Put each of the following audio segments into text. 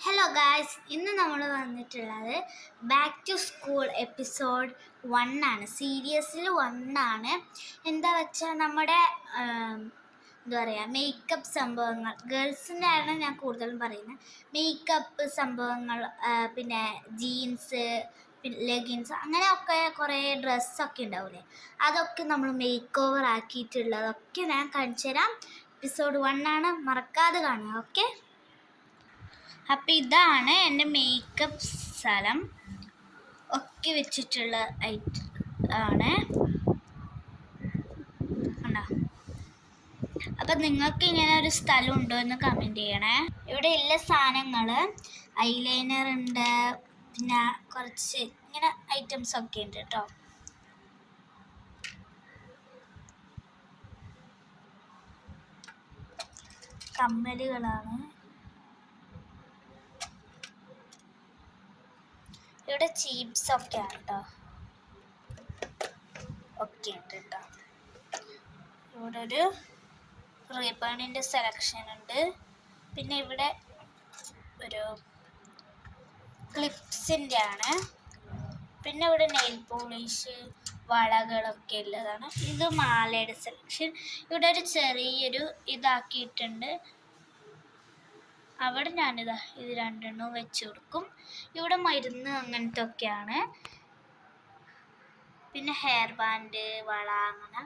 Hello guys, ഇന്ന് നമ്മൾ വന്നിട്ടുള്ളത് ബാക്ക് ടു സ്കൂൾ എപ്പിസോഡ് 1 ആണ്. സീരിയസിൽ 1 ആണ്. എന്താ വെച്ചാൽ നമ്മുടെ എന്താ പറയുക, മേക്കപ്പ് സംഭവങ്ങൾ, ഗേൾസിൻ്റെ ആണ് ഞാൻ കൂടുതലും പറയുന്നത്. മേക്കപ്പ് സംഭവങ്ങൾ, പിന്നെ ജീൻസ്, ലെഗിൻസ്, അങ്ങനെയൊക്കെ കുറേ ഡ്രസ്സൊക്കെ ഉണ്ടാവില്ലേ, അതൊക്കെ നമ്മൾ മേക്ക് ഓവർ ആക്കിയിട്ടുള്ളതൊക്കെ ഞാൻ കാണിച്ചു തരാം. എപ്പിസോഡ് 1 ആണ്, മറക്കാതെ കാണുക. ഓക്കെ, അപ്പം ഇതാണ് എൻ്റെ മേക്കപ്പ് സ്ഥലം ഒക്കെ വെച്ചിട്ടുള്ള ആണ്. അപ്പം നിങ്ങൾക്ക് ഇങ്ങനെ ഒരു സ്ഥലം ഉണ്ടോ എന്ന് കമൻറ്റ് ചെയ്യണേ. ഇവിടെ ഉള്ള സാധനങ്ങൾ ഐലൈനർ ഉണ്ട്, പിന്നെ കുറച്ച് ഇങ്ങനെ ഐറ്റംസ് ഒക്കെ ഉണ്ട് കേട്ടോ. കമ്മലുകളാണ്. ഇവിടെ ചീപ്സ് ഒക്കെ ആണ് കേട്ടോ, ഒക്കെ ഉണ്ട് കേട്ടോ. ഇവിടെ ഒരു റിബണിൻ്റെ സെലക്ഷൻ ഉണ്ട്. പിന്നെ ഇവിടെ ഒരു ക്ലിപ്സിൻ്റെ ആണ്. പിന്നെ ഇവിടെ നെയിൽ പോളിഷ്, വളകളൊക്കെ ഉള്ളതാണ്. ഇത് മാലയുടെ സെലക്ഷൻ. ഇവിടെ ഒരു ചെറിയൊരു ഇതാക്കിയിട്ടുണ്ട്. അവിടെ ഞാനിതാ ഇത് രണ്ടെണ്ണവും വെച്ച് കൊടുക്കും. ഇവിടെ മരുന്ന് അങ്ങനത്തെ ഒക്കെയാണ്. പിന്നെ ഹെയർ ബാൻഡ്, വള, അങ്ങനെ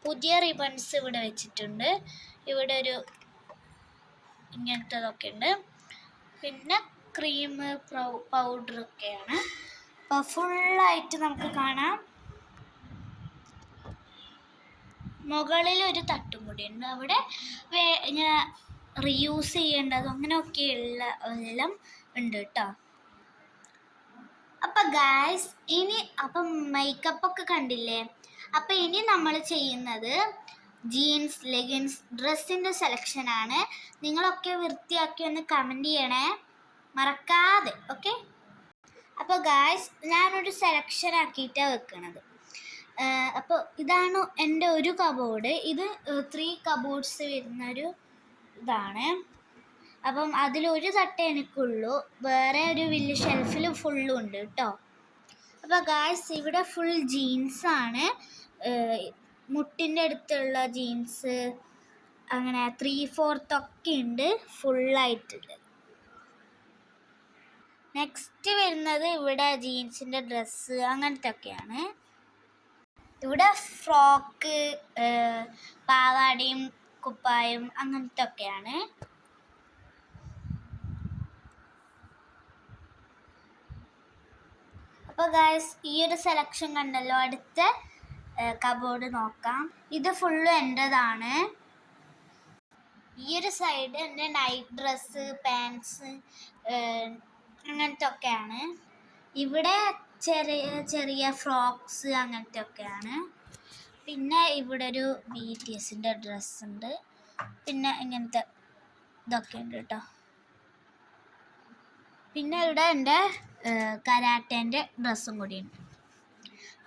പുതിയ റിബൺസ് ഇവിടെ വെച്ചിട്ടുണ്ട്. ഇവിടെ ഒരു ഇങ്ങനത്തതൊക്കെ ഉണ്ട്. പിന്നെ ക്രീം, പൗഡറൊക്കെയാണ്. അപ്പോൾ ഫുള്ളായിട്ട് നമുക്ക് കാണാം. മുകളിൽ ഒരു തട്ടും കൂടി ഉണ്ട്. അവിടെ ഇങ്ങനെ റീയൂസ് ചെയ്യേണ്ടതും അങ്ങനെയൊക്കെയുള്ള എല്ലാം ഉണ്ട് കേട്ടോ. അപ്പം ഗായ്സ്, അപ്പം മേക്കപ്പൊക്കെ കണ്ടില്ലേ. അപ്പം ഇനി നമ്മൾ ചെയ്യുന്നത് ജീൻസ്, ലെഗിൻസ്, ഡ്രസ്സിൻ്റെ സെലക്ഷനാണ്. നിങ്ങളൊക്കെ വൃത്തിയാക്കി ഒന്ന് കമൻറ്റ് ചെയ്യണേ, മറക്കാതെ. ഓക്കെ, അപ്പോൾ ഗായ്സ്, ഞാനൊരു സെലക്ഷൻ ആക്കിയിട്ടാണ് വെക്കണത്. അപ്പോൾ ഇതാണ് എൻ്റെ ഒരു കബോർഡ്. ഇത് 3 കബോർഡ്സ് വരുന്നൊരു ഇതാണ്. അപ്പം അതിലൊരു തട്ടേ എനിക്കുള്ളൂ, വേറെ ഒരു വലിയ ഷെൽഫിൽ ഫുള്ളും ഉണ്ട് കേട്ടോ. അപ്പോൾ ഗായ്സ്, ഇവിടെ ഫുൾ ജീൻസാണ്. മുട്ടിൻ്റെ അടുത്തുള്ള ജീൻസ്, അങ്ങനെ 3/4 ഒക്കെ ഉണ്ട് ഫുള്ളായിട്ടുള്ളത്. നെക്സ്റ്റ് വരുന്നത് ഇവിടെ ജീൻസിൻ്റെ ഡ്രസ്സ് അങ്ങനത്തെ ഒക്കെയാണ്. ഇവിടെ ഫ്രോക്ക്, പാവാടയും കുപ്പായും അങ്ങനത്തെ ഒക്കെയാണ്. അപ്പോൾ ഗായ്സ്, ഈ ഒരു സെലക്ഷൻ കണ്ടല്ലോ. അടുത്ത കബോർഡ് നോക്കാം. ഇത് ഫുള്ളും എൻ്റെതാണ്. ഈ ഒരു സൈഡ് എൻ്റെ നൈറ്റ് ഡ്രസ്സ്, പാൻസ്, അങ്ങനത്തെ ഒക്കെയാണ്. ഇവിടെ ചെറിയ ചെറിയ ഫ്രോക്സ് അങ്ങനത്തെ ഒക്കെയാണ്. പിന്നെ ഇവിടെ ഒരു BTSൻ്റെ ഡ്രസ്സുണ്ട്. പിന്നെ ഇങ്ങനത്തെ ഇതൊക്കെ ഉണ്ട് കേട്ടോ. പിന്നെ ഇവിടെ എൻ്റെ കരാട്ടേൻ്റെ ഡ്രസ്സും കൂടിയുണ്ട്.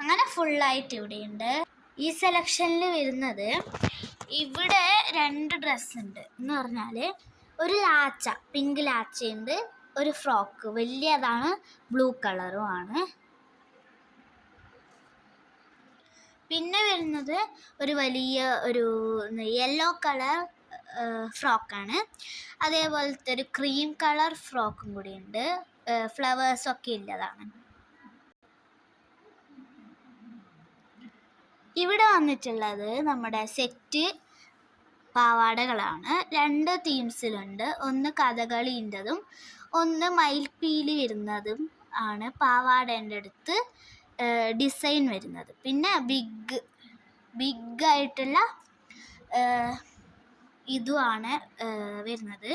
അങ്ങനെ ഫുള്ളായിട്ട് ഇവിടെയുണ്ട്. ഈ സെലക്ഷനിൽ വരുന്നത് ഇവിടെ 2 ഡ്രസ്സുണ്ട് എന്ന് പറഞ്ഞാൽ, ഒരു ലാച്ച, പിങ്ക് ലാച്ചയുണ്ട്, ഒരു ഫ്രോക്ക് വലിയതാണ്, ബ്ലൂ കളറും ആണ്. പിന്നെ വരുന്നത് ഒരു വലിയ ഒരു യെല്ലോ കളർ ഫ്രോക്കാണ്. അതേപോലത്തെ ഒരു ക്രീം കളർ ഫ്രോക്കും കൂടി ഉണ്ട്, ഫ്ലവേഴ്സൊക്കെ ഉള്ളതാണ്. ഇവിടെ വന്നിട്ടുള്ളത് നമ്മുടെ സെറ്റ് പാവാടകളാണ്. 2 തീംസിലുണ്ട്. ഒന്ന് കഥകളിൻ്റെതും ഒന്ന് മയിൽപ്പീലി വരുന്നതും ആണ് പാവാടേൻ്റെ അടുത്ത് ഡിസൈൻ വരുന്നത്. പിന്നെ ബിഗ് ആയിട്ടുള്ള ഇതുമാണ് വരുന്നത്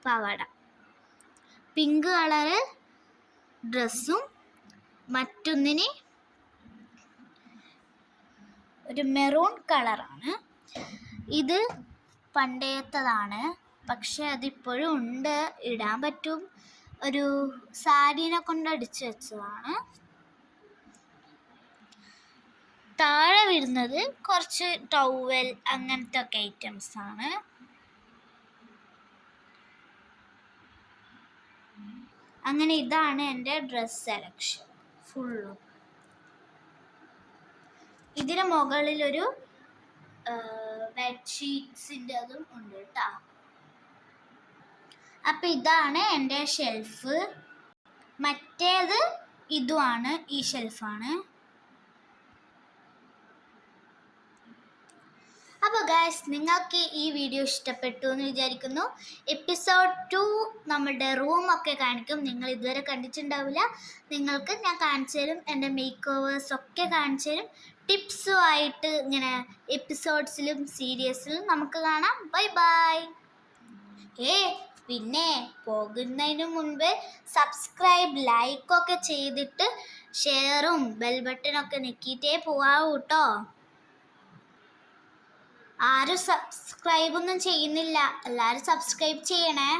പാവാട. പിങ്ക് കളറ് ഡ്രസ്സും മറ്റൊന്നിന് ഒരു മെറൂൺ കളറാണ്. ഇത് പണ്ടേത്തതാണ്, പക്ഷെ അതിപ്പോഴും ഉണ്ട്, ഇടാൻ പറ്റും. ഒരു സാരീനെ കൊണ്ട് അടിച്ചു വെച്ചതാണ്. താഴെ വരുന്നത് കുറച്ച് ടവൽ അങ്ങനത്തെ ഒക്കെ ഐറ്റംസാണ്. അങ്ങനെ ഇതാണ് എൻ്റെ ഡ്രസ് സെലക്ഷൻ ഫുള്ളും. ഇതിന് മുകളിലൊരു ബെഡ്ഷീറ്റ്സിൻ്റെ അതും ഉണ്ട് കേട്ടോ. അപ്പം ഇതാണ് എൻ്റെ ഷെൽഫ്. മറ്റേത് ഇതുമാണ്, ഈ ഷെൽഫാണ്. അപ്പോൾ ഗൈസ്, നിങ്ങൾക്ക് ഈ വീഡിയോ ഇഷ്ടപ്പെട്ടു എന്ന് വിചാരിക്കുന്നു. എപ്പിസോഡ് 2 നമ്മളുടെ റൂമൊക്കെ കാണിക്കും. നിങ്ങൾ ഇതുവരെ കണ്ടിട്ടുണ്ടാവില്ല. നിങ്ങൾക്ക് ഞാൻ കാണിച്ചു തരും. എൻ്റെ മേക്ക് ഓവേഴ്സ് ഒക്കെ കാണിച്ചു തരും. ടിപ്സും ആയിട്ട് ഇങ്ങനെ എപ്പിസോഡ്സിലും സീരീസിലും നമുക്ക് കാണാം. Bye bye. പിന്നെ പോകുന്നതിന് മുൻപ് സബ്സ്ക്രൈബ് ലൈക്കൊക്കെ ചെയ്തിട്ട് ഷെയറും ബെൽ ബട്ടനൊക്കെ ഞെക്കിയിട്ടേ പോവാവൂ കേട്ടോ. ആരും സബ്സ്ക്രൈബൊന്നും ചെയ്യുന്നില്ല. എല്ലാവരും സബ്സ്ക്രൈബ് ചെയ്യണേ.